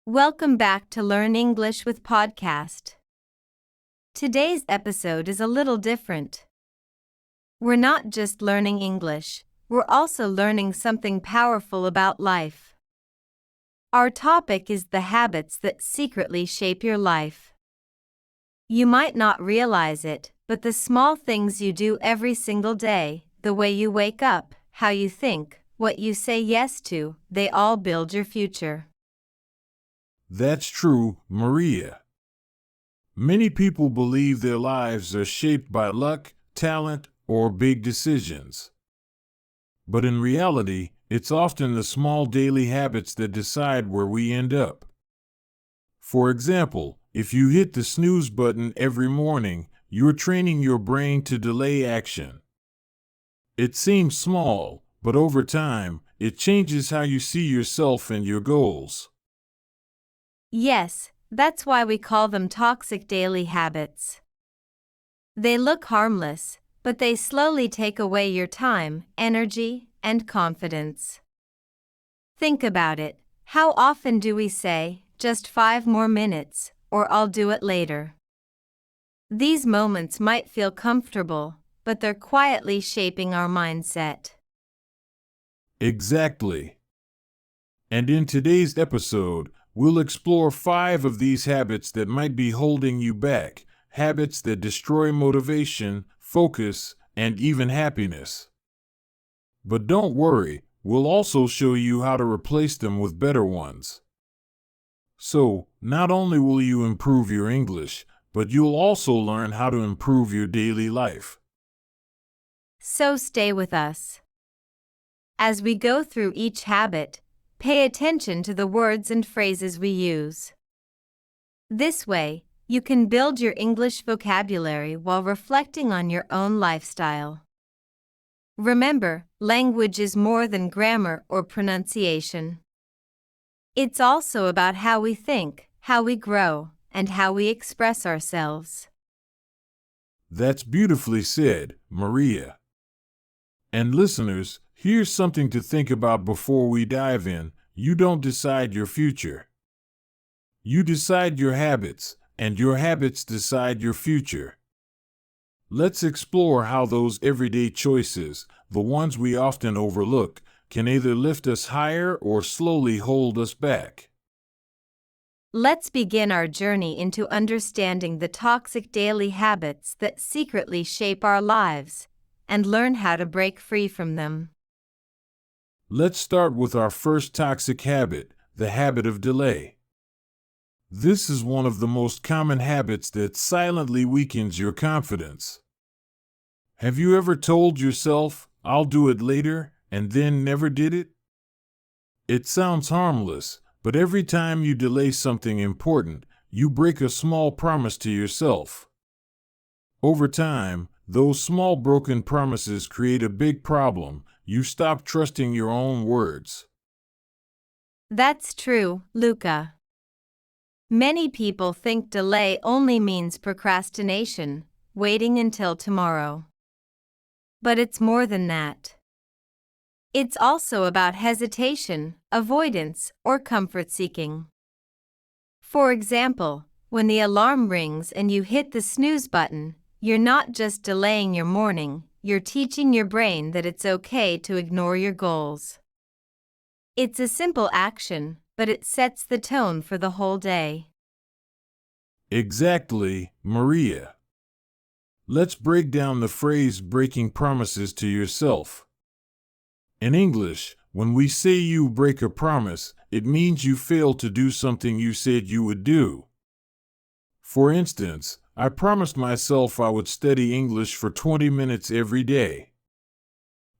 Welcome back to Learn English with Podcast. Today's episode is a little different. We're not just learning English, we're also learning something powerful about life. Our topic is the habits that secretly shape your life. You might not realize it, but the small things you do every single day, the way you wake up, how you think, what you say yes to, they all build your future. That's true, Maria. Many people believe their lives are shaped by luck, talent, or big decisions. But in reality, it's often the small daily habits that decide where we end up. For example, if you hit the snooze button every morning, you're training your brain to delay action. It seems small, but over time, it changes how you see yourself and your goals. Yes, that's why we call them toxic daily habits. They look harmless, but they slowly take away your time, energy, and confidence. Think about it. How often do we say, just 5 more minutes, or I'll do it later? These moments might feel comfortable, but they're quietly shaping our mindset. Exactly. And in today's episode, we'll explore 5 of these habits that might be holding you back, habits that destroy motivation, focus, and even happiness. But don't worry, we'll also show you how to replace them with better ones. So, not only will you improve your English, but you'll also learn how to improve your daily life. So stay with us. As we go through each habit, pay attention to the words and phrases we use. This way, you can build your English vocabulary while reflecting on your own lifestyle. Remember, language is more than grammar or pronunciation. It's also about how we think, how we grow, and how we express ourselves. That's beautifully said, Maria. And listeners, here's something to think about before we dive in. You don't decide your future. You decide your habits, and your habits decide your future. Let's explore how those everyday choices, the ones we often overlook, can either lift us higher or slowly hold us back. Let's begin our journey into understanding the toxic daily habits that secretly shape our lives, and learn how to break free from them. Let's start with our first toxic habit, the habit of delay. This is one of the most common habits that silently weakens your confidence. Have you ever told yourself, I'll do it later, and then never did it? It sounds harmless, but every time you delay something important, you break a small promise to yourself. Over time, those small broken promises create a big problem. You stop trusting your own words. That's true, Luca. Many people think delay only means procrastination, waiting until tomorrow. But it's more than that. It's also about hesitation, avoidance, or comfort seeking. For example, when the alarm rings and you hit the snooze button, you're not just delaying your morning, you're teaching your brain that it's okay to ignore your goals. It's a simple action, but it sets the tone for the whole day. Exactly, Maria. Let's break down the phrase breaking promises to yourself. In English, when we say you break a promise, it means you fail to do something you said you would do. For instance, I promised myself I would study English for 20 minutes every day.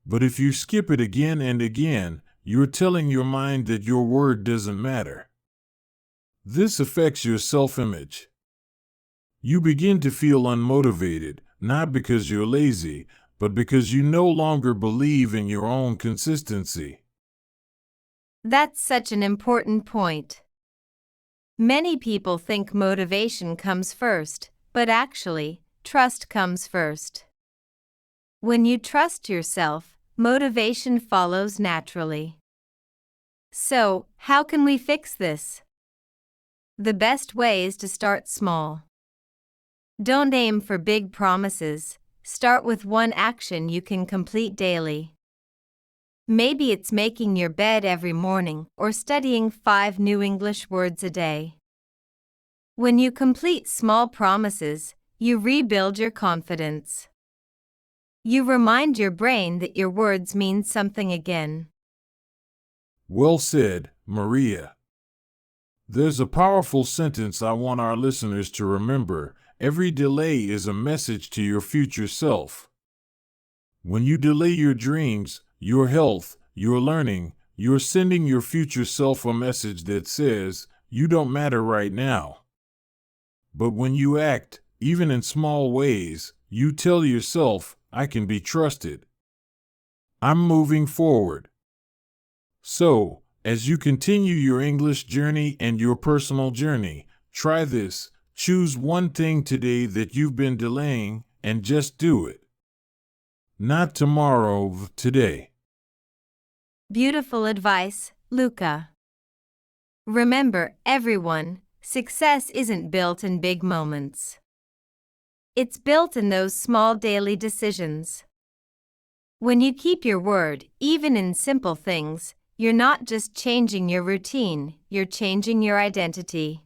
But if you skip it again and again, you're telling your mind that your word doesn't matter. This affects your self-image. You begin to feel unmotivated, not because you're lazy, but because you no longer believe in your own consistency. That's such an important point. Many people think motivation comes first, but actually, trust comes first. When you trust yourself, motivation follows naturally. So, how can we fix this? The best way is to start small. Don't aim for big promises, start with one action you can complete daily. Maybe it's making your bed every morning or studying 5 new English words a day. When you complete small promises, you rebuild your confidence. You remind your brain that your words mean something again. Well said, Maria. There's a powerful sentence I want our listeners to remember. Every delay is a message to your future self. When you delay your dreams, your health, your learning, you're sending your future self a message that says, you don't matter right now. But when you act, even in small ways, you tell yourself, I can be trusted. I'm moving forward. So, as you continue your English journey and your personal journey, try this. Choose one thing today that you've been delaying and just do it. Not tomorrow, today. Beautiful advice, Luca. Remember, everyone, success isn't built in big moments. It's built in those small daily decisions. When you keep your word, even in simple things, you're not just changing your routine, you're changing your identity.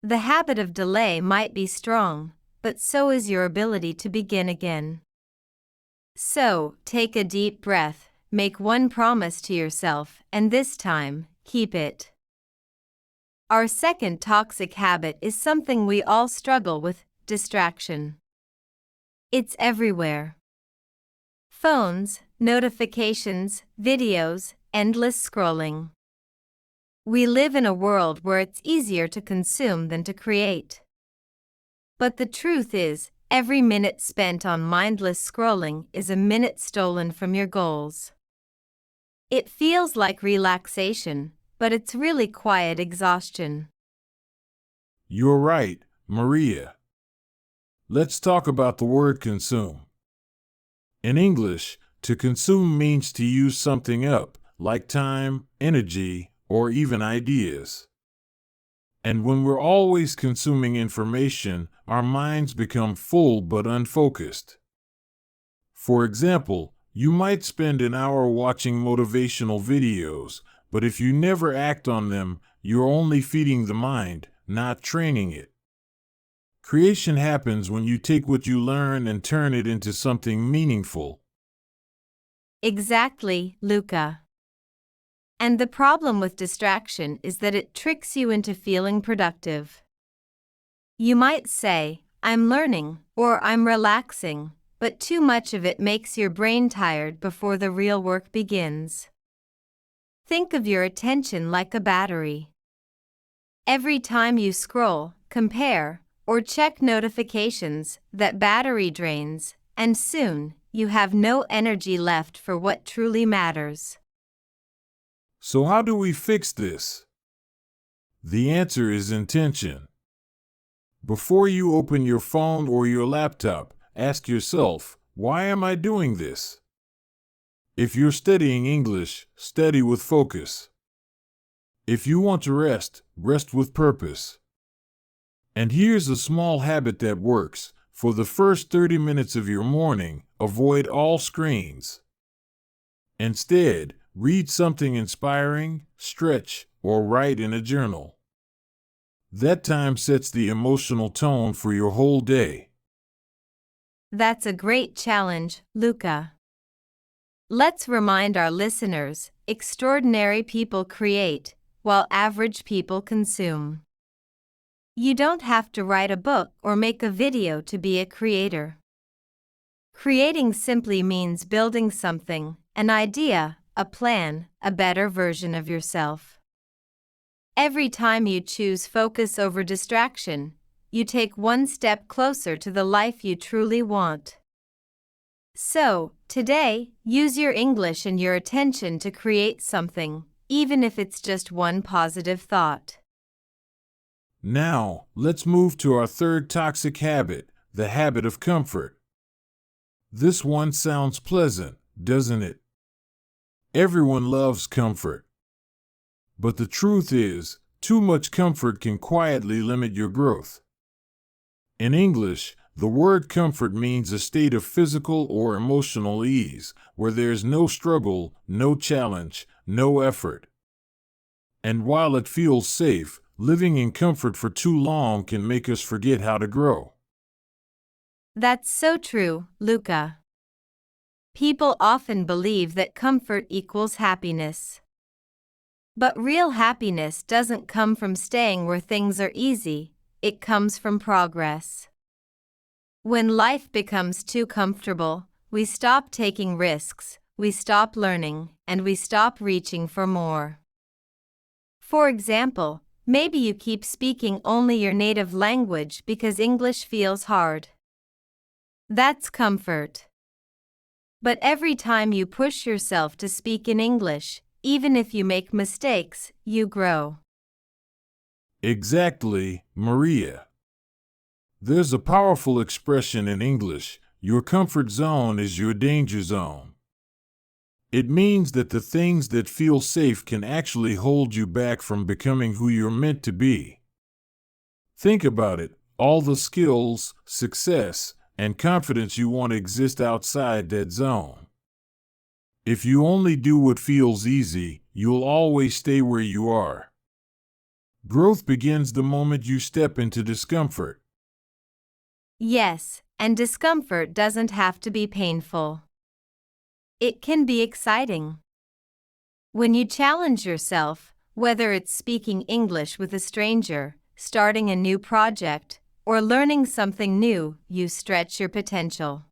The habit of delay might be strong, but so is your ability to begin again. So, take a deep breath, make one promise to yourself, and this time, keep it. Our second toxic habit is something we all struggle with: distraction. It's everywhere. Phones, notifications, videos, endless scrolling. We live in a world where it's easier to consume than to create. But the truth is, every minute spent on mindless scrolling is a minute stolen from your goals. It feels like relaxation, but it's really quiet exhaustion. You're right, Maria. Let's talk about the word consume. In English, to consume means to use something up, like time, energy, or even ideas. And when we're always consuming information, our minds become full but unfocused. For example, you might spend an hour watching motivational videos, but if you never act on them, you're only feeding the mind, not training it. Creation happens when you take what you learn and turn it into something meaningful. Exactly, Luca. And the problem with distraction is that it tricks you into feeling productive. You might say, I'm learning, or I'm relaxing, but too much of it makes your brain tired before the real work begins. Think of your attention like a battery. Every time you scroll, compare, or check notifications, that battery drains, and soon, you have no energy left for what truly matters. So how do we fix this? The answer is intention. Before you open your phone or your laptop, ask yourself, why am I doing this? If you're studying English, study with focus. If you want to rest, rest with purpose. And here's a small habit that works. For the first 30 minutes of your morning, avoid all screens. Instead, read something inspiring, stretch, or write in a journal. That time sets the emotional tone for your whole day. That's a great challenge, Luca. Let's remind our listeners, extraordinary people create, while average people consume. You don't have to write a book or make a video to be a creator. Creating simply means building something, an idea, a plan, a better version of yourself. Every time you choose focus over distraction, you take one step closer to the life you truly want. So, today, use your English and your attention to create something, even if it's just one positive thought. Now, let's move to our third toxic habit, the habit of comfort. This one sounds pleasant, doesn't it? Everyone loves comfort. But the truth is, Too much comfort can quietly limit your growth. In English, the word comfort means a state of physical or emotional ease, where there's no struggle, no challenge, no effort. And while it feels safe, living in comfort for too long can make us forget how to grow. That's so true, Luca. People often believe that comfort equals happiness. But real happiness doesn't come from staying where things are easy, it comes from progress. When life becomes too comfortable, we stop taking risks, we stop learning, and we stop reaching for more. For example, maybe you keep speaking only your native language because English feels hard. That's comfort. But every time you push yourself to speak in English, even if you make mistakes, you grow. Exactly, Maria. There's a powerful expression in English: your comfort zone is your danger zone. It means that the things that feel safe can actually hold you back from becoming who you're meant to be. Think about it: all the skills, success, and confidence you want exist outside that zone. If you only do what feels easy, you'll always stay where you are. Growth begins the moment you step into discomfort. Yes, and discomfort doesn't have to be painful. It can be exciting. When you challenge yourself, whether it's speaking English with a stranger, starting a new project, or learning something new, you stretch your potential.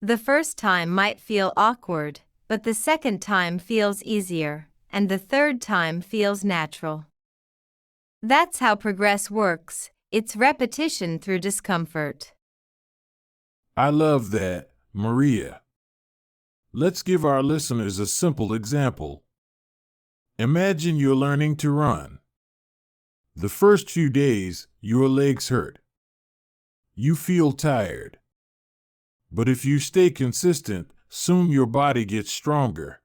The first time might feel awkward, but the second time feels easier, and the third time feels natural. That's how progress works. It's repetition through discomfort. I love that, Maria. Let's give our listeners a simple example. Imagine you're learning to run. The first few days, your legs hurt. You feel tired. But if you stay consistent, soon your body gets stronger.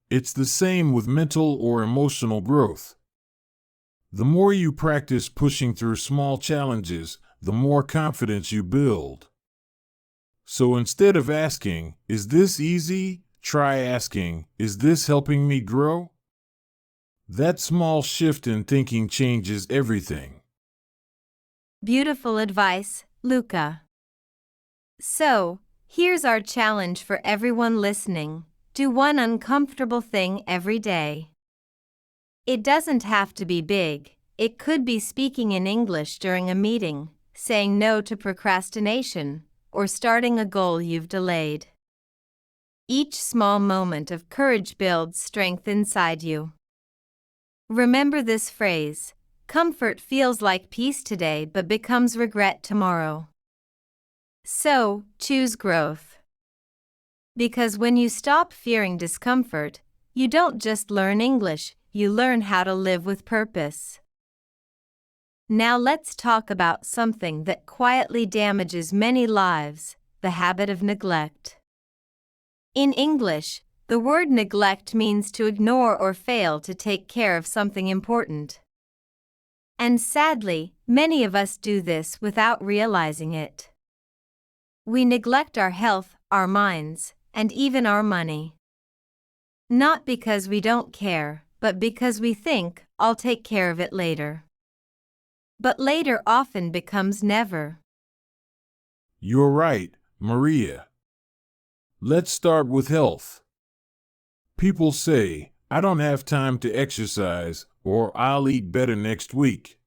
It's the same with mental or emotional growth. The more you practice pushing through small challenges, the more confidence you build. So instead of asking, "Is this easy?" try asking, "Is this helping me grow?" That small shift in thinking changes everything. Beautiful advice, Luca. So, here's our challenge for everyone listening. Do one uncomfortable thing every day. It doesn't have to be big. It could be speaking in English during a meeting, saying no to procrastination, or starting a goal you've delayed. Each small moment of courage builds strength inside you. Remember this phrase: comfort feels like peace today but becomes regret tomorrow. So, choose growth. Because when you stop fearing discomfort, you don't just learn English, you learn how to live with purpose. Now let's talk about something that quietly damages many lives: the habit of neglect. In English, the word neglect means to ignore or fail to take care of something important. And sadly, many of us do this without realizing it. We neglect our health, our minds, and even our money. Not because we don't care, but because we think, "I'll take care of it later." But later often becomes never. You're right, Maria. Let's start with health. People say, "I don't have time to exercise," or "I'll eat better next week."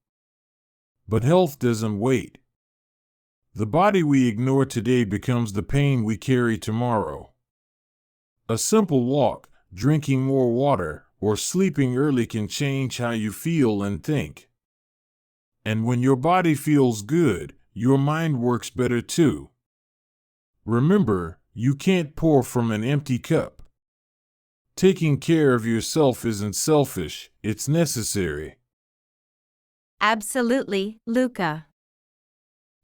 But health doesn't wait. The body we ignore today becomes the pain we carry tomorrow. A simple walk, drinking more water, or sleeping early can change how you feel and think. And when your body feels good, your mind works better too. Remember, you can't pour from an empty cup. Taking care of yourself isn't selfish, it's necessary. Absolutely, Luca.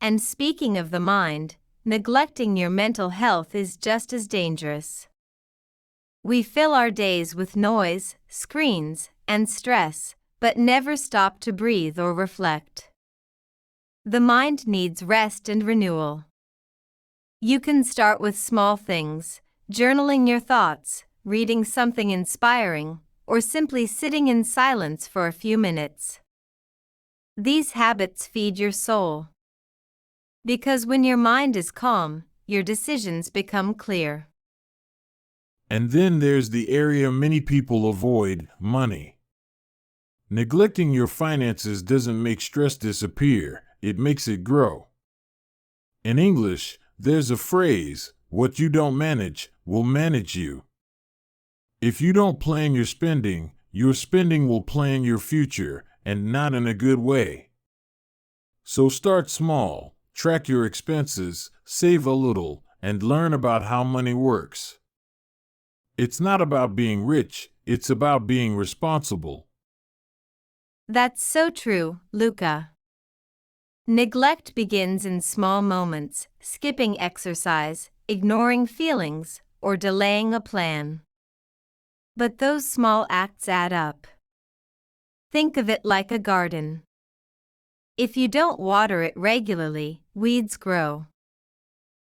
And speaking of the mind, neglecting your mental health is just as dangerous. We fill our days with noise, screens, and stress, but never stop to breathe or reflect. The mind needs rest and renewal. You can start with small things, journaling your thoughts, reading something inspiring, or simply sitting in silence for a few minutes. These habits feed your soul. Because when your mind is calm, your decisions become clear. And then there's the area many people avoid: money. Neglecting your finances doesn't make stress disappear, it makes it grow. In English, there's a phrase: what you don't manage will manage you. If you don't plan your spending will plan your future, and not in a good way. So start small, track your expenses, save a little, and learn about how money works. It's not about being rich, it's about being responsible. That's so true, Luca. Neglect begins in small moments, skipping exercise, ignoring feelings, or delaying a plan. But those small acts add up. Think of it like a garden. If you don't water it regularly, weeds grow.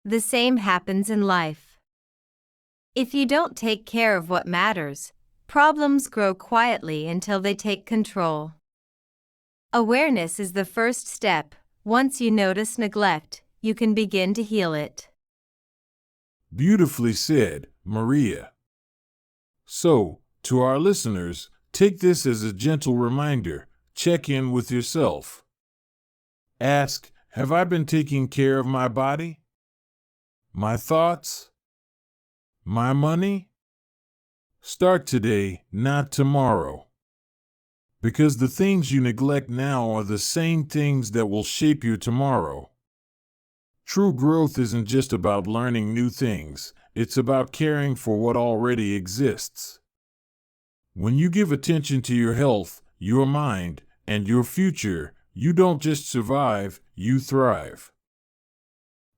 The same happens in life. If you don't take care of what matters, problems grow quietly until they take control. Awareness is the first step. Once you notice neglect, you can begin to heal it. Beautifully said, Maria. So, to our listeners, take this as a gentle reminder. Check in with yourself. Ask, have I been taking care of my body? My thoughts? My money? Start today, not tomorrow. Because the things you neglect now are the same things that will shape you tomorrow. True growth isn't just about learning new things, it's about caring for what already exists. When you give attention to your health, your mind, and your future, you don't just survive, you thrive.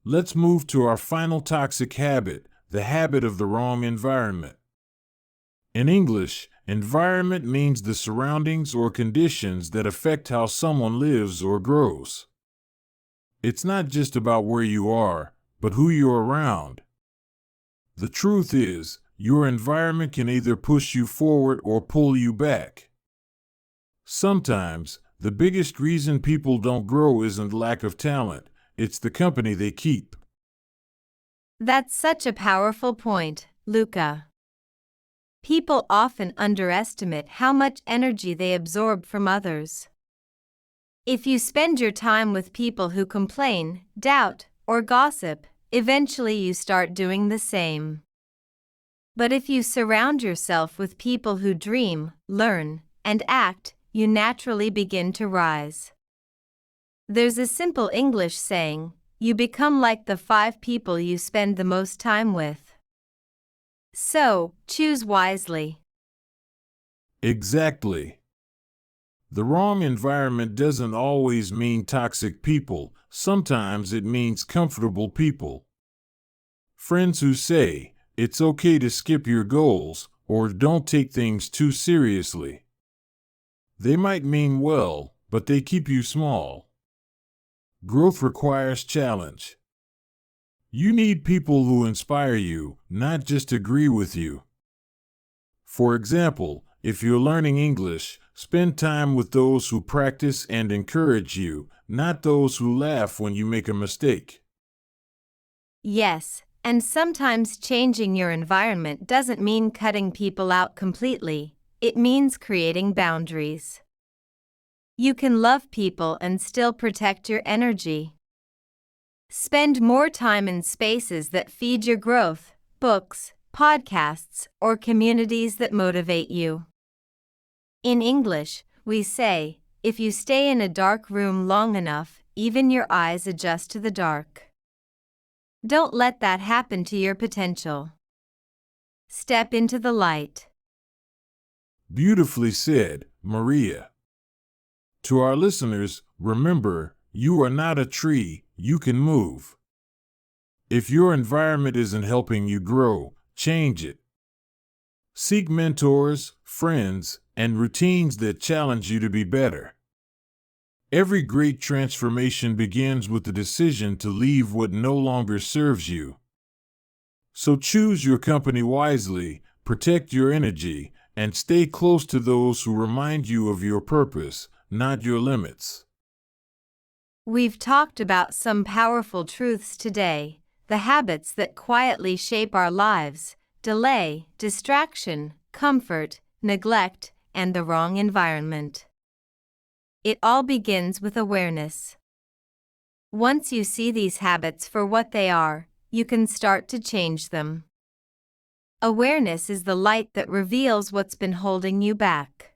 Let's move to our final toxic habit, the habit of the wrong environment. In English, environment means the surroundings or conditions that affect how someone lives or grows. It's not just about where you are, but who you're around. The truth is, your environment can either push you forward or pull you back. Sometimes, the biggest reason people don't grow isn't lack of talent, it's the company they keep. That's such a powerful point, Luca. People often underestimate how much energy they absorb from others. If you spend your time with people who complain, doubt, or gossip, eventually you start doing the same. But if you surround yourself with people who dream, learn, and act, you naturally begin to rise. There's a simple English saying, you become like the 5 people you spend the most time with. So, choose wisely. Exactly. The wrong environment doesn't always mean toxic people, sometimes it means comfortable people. Friends who say, it's okay to skip your goals, or don't take things too seriously. They might mean well, but they keep you small. Growth requires challenge. You need people who inspire you, not just agree with you. For example, if you're learning English, spend time with those who practice and encourage you, not those who laugh when you make a mistake. Yes, and sometimes changing your environment doesn't mean cutting people out completely, it means creating boundaries. You can love people and still protect your energy. Spend more time in spaces that feed your growth, books, podcasts, or communities that motivate you. In English, we say, if you stay in a dark room long enough, even your eyes adjust to the dark. Don't let that happen to your potential. Step into the light. Beautifully said, Maria. To our listeners, remember, you are not a tree, you can move. If your environment isn't helping you grow, change it. Seek mentors, friends, and routines that challenge you to be better. Every great transformation begins with the decision to leave what no longer serves you. So choose your company wisely, protect your energy, and stay close to those who remind you of your purpose, not your limits. We've talked about some powerful truths today, the habits that quietly shape our lives: delay, distraction, comfort, neglect, and the wrong environment. It all begins with awareness. Once you see these habits for what they are, you can start to change them. Awareness is the light that reveals what's been holding you back.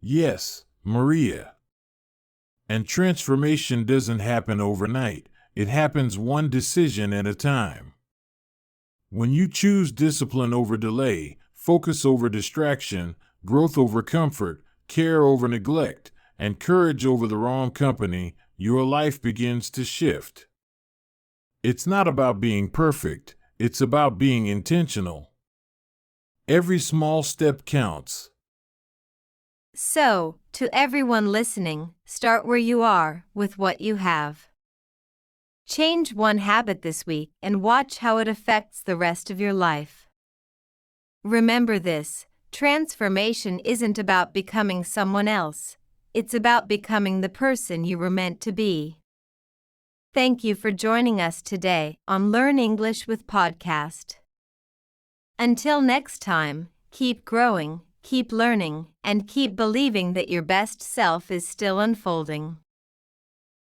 Yes, Maria. And transformation doesn't happen overnight, it happens one decision at a time. When you choose discipline over delay, focus over distraction, growth over comfort, care over neglect, and courage over the wrong company, your life begins to shift. It's not about being perfect, it's about being intentional. Every small step counts. So, to everyone listening, start where you are, with what you have. Change one habit this week and watch how it affects the rest of your life. Remember this: transformation isn't about becoming someone else, it's about becoming the person you were meant to be. Thank you for joining us today on Learn English with Podcast. Until next time, keep growing, keep learning, and keep believing that your best self is still unfolding.